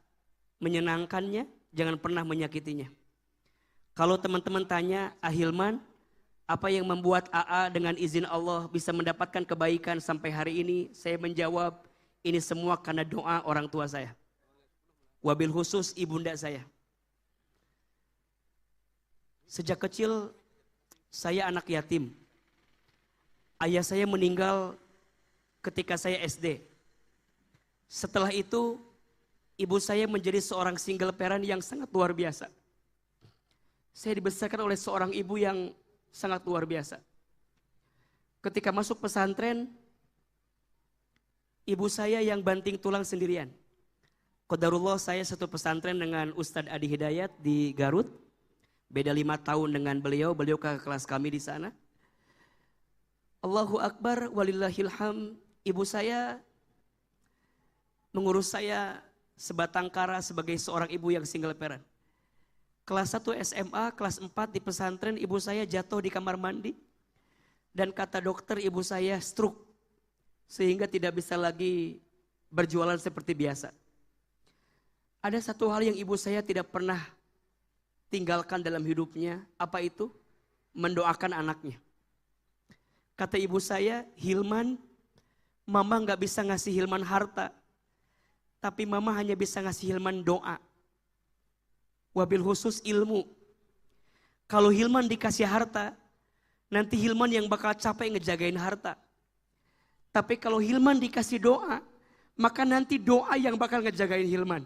menyenangkannya, jangan pernah menyakitinya. Kalau teman-teman tanya, Ahilman, apa yang membuat AA dengan izin Allah bisa mendapatkan kebaikan sampai hari ini? Saya menjawab, ini semua karena doa orang tua saya. Wabil khusus ibunda saya. Sejak kecil, saya anak yatim. Ayah saya meninggal ketika saya SD. Setelah itu, ibu saya menjadi seorang single parent yang sangat luar biasa. Saya dibesarkan oleh seorang ibu yang sangat luar biasa. Ketika masuk pesantren, ibu saya yang banting tulang sendirian. Qadarullah saya satu pesantren dengan Ustadz Adi Hidayat di Garut. Beda 5 tahun dengan beliau ke kelas kami di sana. Allahu Akbar walillahilham. Ibu saya mengurus saya sebatang kara sebagai seorang ibu yang single parent. Kelas 1 SMA, kelas 4 di pesantren ibu saya jatuh di kamar mandi. Dan kata dokter ibu saya stroke. Sehingga tidak bisa lagi berjualan seperti biasa. Ada satu hal yang ibu saya tidak pernah tinggalkan dalam hidupnya. Apa itu? Mendoakan anaknya. Kata ibu saya, Hilman, mama gak bisa ngasih Hilman harta. Tapi mama hanya bisa ngasih Hilman doa. Wabil khusus ilmu. Kalau Hilman dikasih harta, nanti Hilman yang bakal capek ngejagain harta. Tapi kalau Hilman dikasih doa, maka nanti doa yang bakal ngejagain Hilman.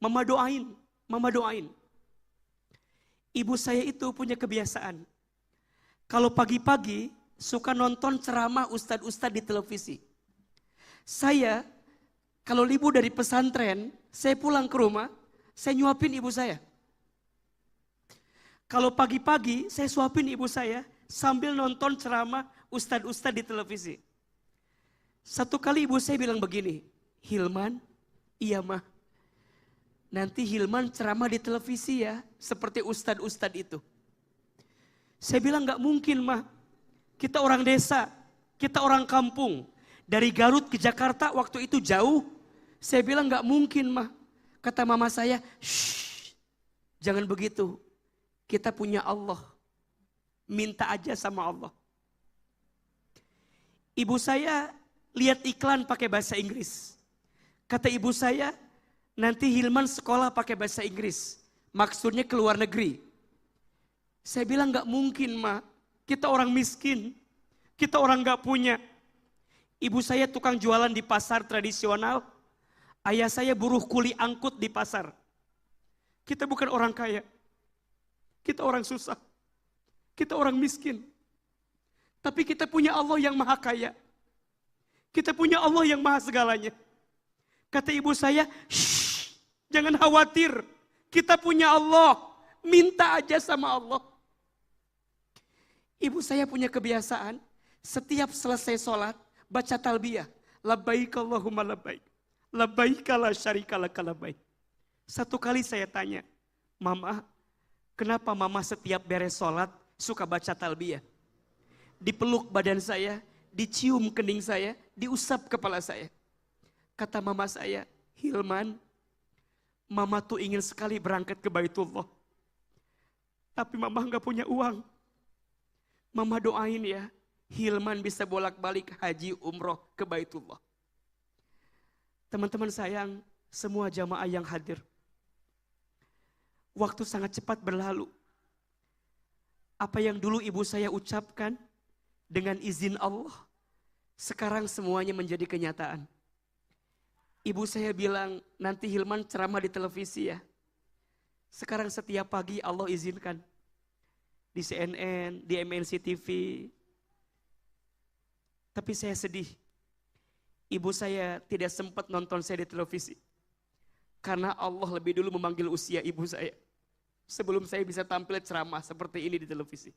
Mama doain, mama doain. Ibu saya itu punya kebiasaan. Kalau pagi-pagi suka nonton ceramah ustadz-ustadz di televisi. Saya kalau libur dari pesantren, saya pulang ke rumah, saya nyuapin ibu saya. Kalau pagi-pagi saya suapin ibu saya sambil nonton ceramah ustadz-ustadz di televisi. Satu kali ibu saya bilang begini, Hilman, iya mah. Nanti Hilman ceramah di televisi ya, seperti ustadz-ustadz itu. Saya bilang gak mungkin mah, kita orang desa, kita orang kampung. Dari Garut ke Jakarta waktu itu jauh. Saya bilang gak mungkin mah. Kata mama saya, shh, jangan begitu. Kita punya Allah, minta aja sama Allah. Ibu saya lihat iklan pakai bahasa Inggris. Kata ibu saya, nanti Hilman sekolah pakai bahasa Inggris. Maksudnya ke luar negeri. Saya bilang gak mungkin ma. Kita orang miskin. Kita orang gak punya. Ibu saya tukang jualan di pasar tradisional. Ayah saya buruh kuli angkut di pasar. Kita bukan orang kaya. Kita orang susah. Kita orang miskin. Tapi kita punya Allah yang maha kaya. Kita punya Allah yang maha segalanya. Kata ibu saya, shh, jangan khawatir. Kita punya Allah. Minta aja sama Allah. Ibu saya punya kebiasaan. Setiap selesai sholat, baca talbiyah. Labbaik Allahumma labbaik. Labbaik la syarika laka labbaik. Satu kali saya tanya, Mama, kenapa mama setiap beres sholat suka baca talbiyah? Dipeluk badan saya, dicium kening saya, diusap kepala saya. Kata mama saya, Hilman, mama tuh ingin sekali berangkat ke Baitullah. Tapi mama gak punya uang. Mama doain ya, Hilman bisa bolak-balik haji umroh ke Baitullah. Teman-teman sayang, semua jamaah yang hadir. Waktu sangat cepat berlalu. Apa yang dulu ibu saya ucapkan dengan izin Allah, sekarang semuanya menjadi kenyataan. Ibu saya bilang, nanti Hilman ceramah di televisi ya. Sekarang setiap pagi Allah izinkan. Di CNN, di MNC TV. Tapi saya sedih. Ibu saya tidak sempat nonton saya di televisi. Karena Allah lebih dulu memanggil usia ibu saya. Sebelum saya bisa tampil ceramah seperti ini di televisi.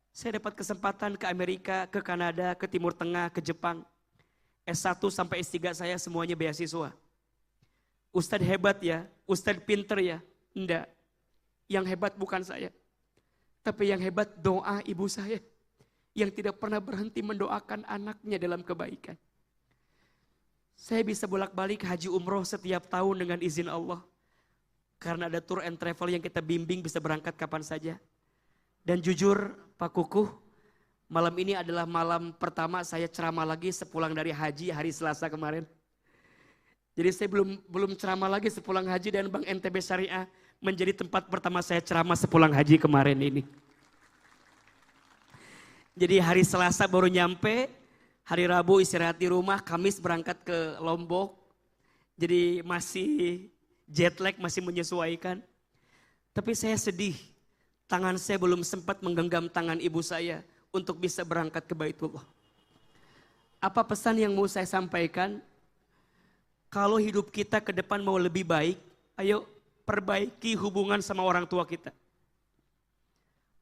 Saya dapat kesempatan ke Amerika, ke Kanada, ke Timur Tengah, ke Jepang. S1 sampai S3 saya semuanya beasiswa. Ustadz hebat ya, Ustadz pinter ya. Enggak, yang hebat bukan saya. Tapi yang hebat doa ibu saya. Yang tidak pernah berhenti mendoakan anaknya dalam kebaikan. Saya bisa bolak-balik haji umroh setiap tahun dengan izin Allah. Karena ada tour and travel yang kita bimbing bisa berangkat kapan saja. Dan jujur Pak Kukuh, malam ini adalah malam pertama saya ceramah lagi sepulang dari haji hari Selasa kemarin. Jadi saya belum ceramah lagi sepulang haji dan Bank NTB Syariah menjadi tempat pertama saya ceramah sepulang haji kemarin ini. Jadi hari Selasa baru nyampe, hari Rabu istirahat di rumah, Kamis berangkat ke Lombok. Jadi masih jet lag, masih menyesuaikan. Tapi saya sedih, tangan saya belum sempat menggenggam tangan ibu saya untuk bisa berangkat ke Baitullah. Apa pesan yang mau saya sampaikan? Kalau hidup kita ke depan mau lebih baik, ayo perbaiki hubungan sama orang tua kita.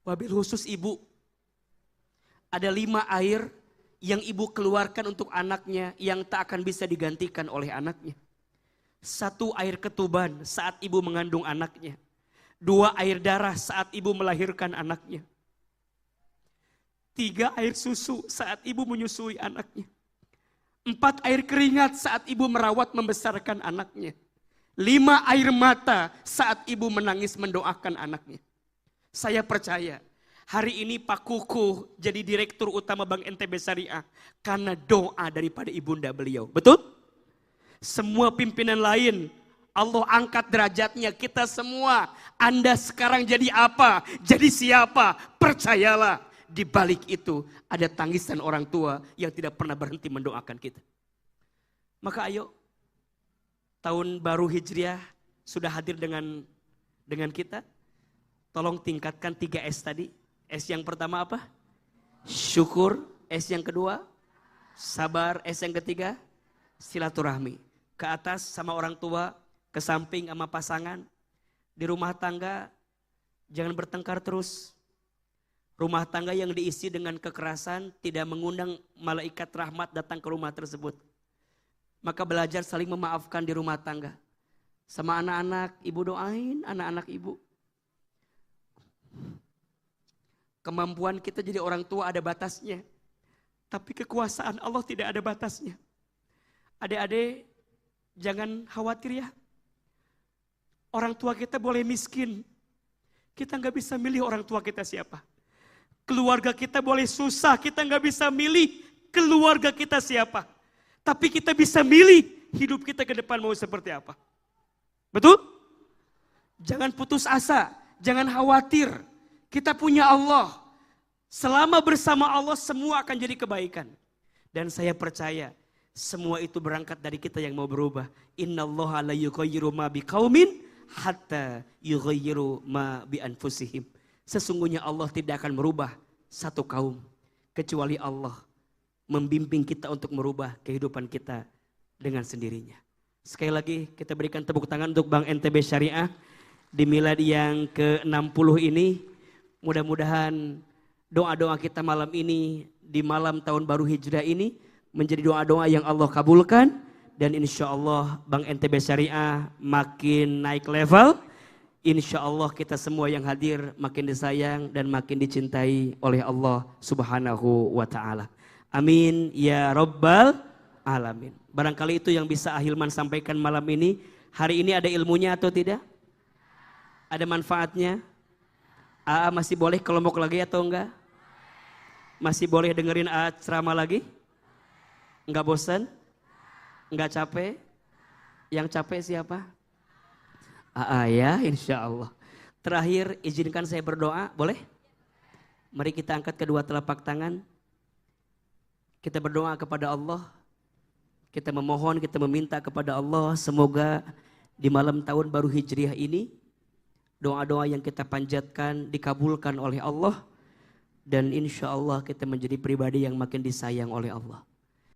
Wabil khusus ibu, ada 5 air yang ibu keluarkan untuk anaknya yang tak akan bisa digantikan oleh anaknya. 1 air ketuban saat ibu mengandung anaknya. 2 air darah saat ibu melahirkan anaknya. 3 air susu saat ibu menyusui anaknya. 4 air keringat saat ibu merawat membesarkan anaknya. 5 air mata saat ibu menangis mendoakan anaknya. Saya percaya hari ini Pak Kuku jadi direktur utama Bank NTB Syariah karena doa daripada ibunda beliau. Betul? Semua pimpinan lain Allah angkat derajatnya, kita semua. Anda sekarang jadi apa? Jadi siapa? Percayalah. Di balik itu ada tangisan orang tua yang tidak pernah berhenti mendoakan kita. Maka ayo, tahun baru Hijriah sudah hadir dengan kita. Tolong tingkatkan 3S tadi. S yang pertama apa? Syukur. S yang kedua? Sabar. S yang ketiga? Silaturahmi. Ke atas sama orang tua, ke samping sama pasangan. Di rumah tangga jangan bertengkar terus. Rumah tangga yang diisi dengan kekerasan tidak mengundang malaikat rahmat datang ke rumah tersebut. Maka belajar saling memaafkan di rumah tangga. Sama anak-anak, ibu doain anak-anak ibu. Kemampuan kita jadi orang tua ada batasnya. Tapi kekuasaan Allah tidak ada batasnya. Adik-adik, jangan khawatir ya. Orang tua kita boleh miskin. Kita nggak bisa milih orang tua kita siapa. Keluarga kita boleh susah, kita nggak bisa milih keluarga kita siapa. Tapi kita bisa milih hidup kita ke depan mau seperti apa. Betul? Jangan putus asa, jangan khawatir. Kita punya Allah. Selama bersama Allah semua akan jadi kebaikan. Dan saya percaya semua itu berangkat dari kita yang mau berubah. Innallaha la yughayyiru ma biqaumin hatta yughayyiru ma bi anfusihim. Sesungguhnya Allah tidak akan merubah satu kaum kecuali Allah membimbing kita untuk merubah kehidupan kita dengan sendirinya. Sekali lagi kita berikan tepuk tangan untuk Bank NTB Syariah di milad yang ke-60 ini. Mudah-mudahan doa-doa kita malam ini di malam tahun baru Hijrah ini menjadi doa-doa yang Allah kabulkan. Dan insya Allah Bank NTB Syariah makin naik level. Insya Allah kita semua yang hadir makin disayang dan makin dicintai oleh Allah Subhanahu wa ta'ala. Amin ya Rabbal Alamin. Barangkali itu yang bisa Ahilman sampaikan malam ini. Hari ini ada ilmunya atau tidak? Ada manfaatnya? AA masih boleh kelompok lagi atau enggak? Masih boleh dengerin AA ceramah lagi? Enggak bosan? Enggak capek? Yang capek siapa? Ya, insya Allah. Terakhir izinkan saya berdoa, boleh? Mari kita angkat kedua telapak tangan. Kita berdoa kepada Allah. Kita memohon, kita meminta kepada Allah. Semoga di malam tahun baru Hijriah ini, doa-doa yang kita panjatkan dikabulkan oleh Allah. Dan insya Allah kita menjadi pribadi yang makin disayang oleh Allah.